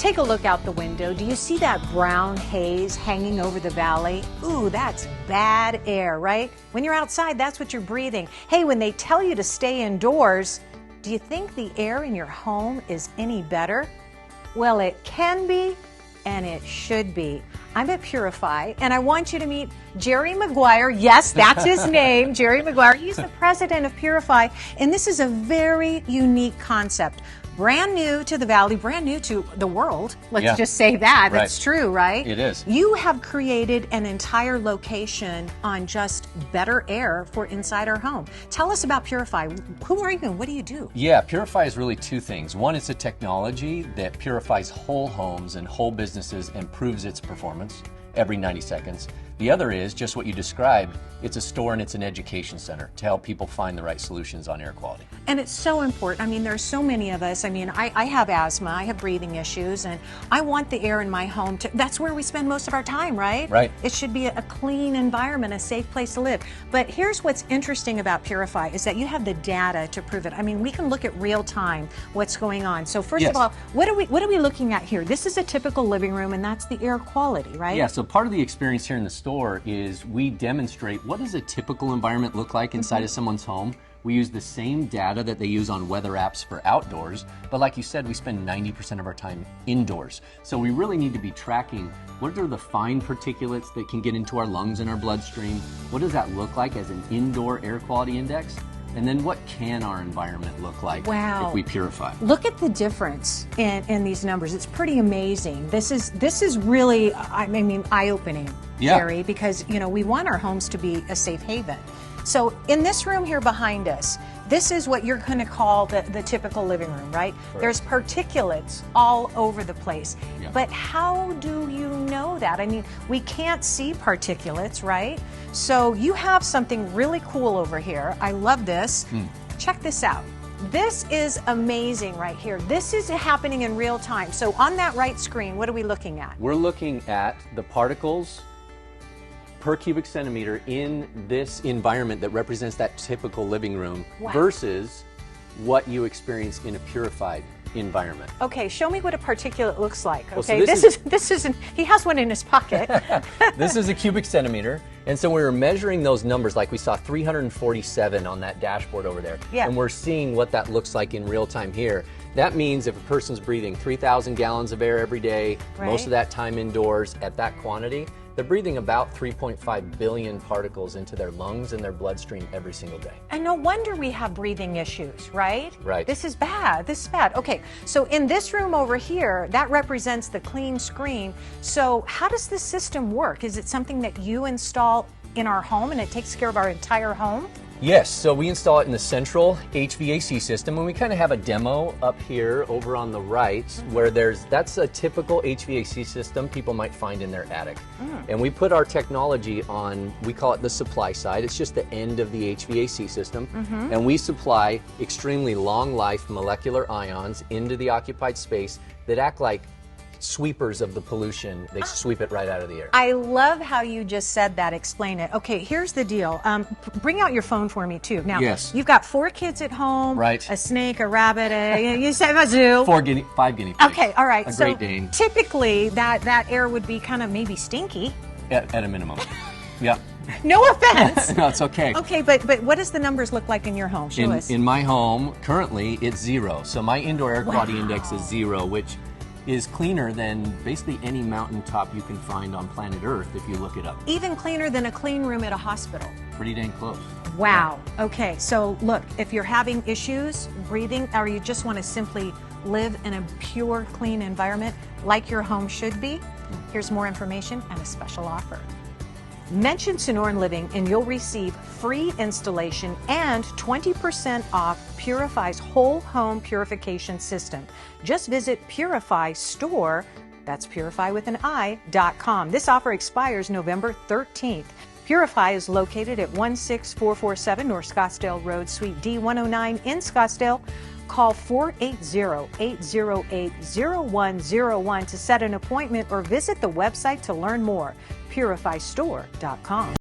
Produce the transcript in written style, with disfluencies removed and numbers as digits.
Take a look out the window. Do you see that brown haze hanging over the valley? Ooh, that's bad air, right? When you're outside, that's what you're breathing. Hey, when they tell you to stay indoors, do you think the air in your home is any better? Well, it can be, and it should be. I'm at PuriFi, and I want you to meet Jerry McGuire. Yes, that's his name, Jerry McGuire. He's the president of PuriFi, and this is a very unique concept. Brand new to the Valley, brand new to the world. Let's just say that. Right. That's true, right? It is. You have created an entire location on just better air for inside our home. Tell us about PuriFi. Who are you and what do you do? Yeah, PuriFi is really two things. One, it's a technology that purifies whole homes and whole businesses and improves its performance every 90 seconds. The other is just what you described. It's a store and it's an education center to help people find the right solutions on air quality. And it's so important. I mean, there's so many of us. I mean, I have asthma, I have breathing issues, and I want the air in my home to, that's where we spend most of our time, right? Right. It should be a clean environment, a safe place to live. But here's what's interesting about PuriFi is that you have the data to prove it. I mean, we can look at real time what's going on. So first of all, what are we looking at here? This is a typical living room, and that's the air quality, right? Yeah, so part of the experience here in the store is we demonstrate what does a typical environment look like inside of someone's home. We use the same data that they use on weather apps for outdoors, but like you said, we spend 90% of our time indoors. So we really need to be tracking what are the fine particulates that can get into our lungs and our bloodstream. What does that look like as an indoor air quality index? And then what can our environment look like if we purify? Look at the difference in these numbers. It's pretty amazing. This is really, I mean, eye-opening, Jerry, because, you know, we want our homes to be a safe haven. So in this room here behind us, this is what you're going to call the typical living room, right? There's particulates all over the place. But how do you know that? I mean, we can't see particulates, right? So you have something really cool over here. I love this. Check this out. This is amazing right here. This is happening in real time. So on that right screen, what are we looking at? We're looking at the particles per cubic centimeter in this environment that represents that typical living room versus what you experience in a purified environment. Okay, show me what a particulate looks like. Well, okay, so this isn't, he has one in his pocket. This is a cubic centimeter, and so we were measuring those numbers like we saw 347 on that dashboard over there. And we're seeing what that looks like in real time here. That means if a person's breathing 3,000 gallons of air every day, most of that time indoors at that quantity, they're breathing about 3.5 billion particles into their lungs and their bloodstream every single day. And no wonder we have breathing issues, right? Right. This is bad. This is bad. Okay, so in this room over here, that represents the clean screen. So how does this system work? Is it something that you install in our home and it takes care of our entire home? Yes, so we install it in the central HVAC system, and we kind of have a demo up here over on the right where that's a typical HVAC system people might find in their attic. And we put our technology on, we call it the supply side. It's just the end of the HVAC system. And we supply extremely long life molecular ions into the occupied space that act like sweepers of the pollution. They sweep it right out of the air. I love how you just said that. Explain it. Okay, here's the deal. Bring out your phone for me too. Now, you've got 4 kids at home, a snake, a rabbit, you said a zoo. 5 guinea pigs. Okay, all right. A Great Dane. Typically, that air would be kind of maybe stinky. At a minimum. No offense. No, it's okay. Okay, but what does the numbers look like in your home? Show us. In my home, currently, it's 0. So my indoor air quality index is 0, which is cleaner than basically any mountaintop you can find on planet Earth if you look it up. Even cleaner than a clean room at a hospital. Pretty dang close. Wow. Okay, so look, if you're having issues breathing or you just want to simply live in a pure, clean environment like your home should be, here's more information and a special offer. Mention Sonoran Living and you'll receive free installation and 20% off PuriFi's whole home purification system. Just visit PuriFi Store, that's PuriFi with an I.com. This offer expires November 13th. PuriFi is located at 16447 North Scottsdale Road, Suite D109 in Scottsdale. Call 480-808-0101 to set an appointment or visit the website to learn more, purifistore.com.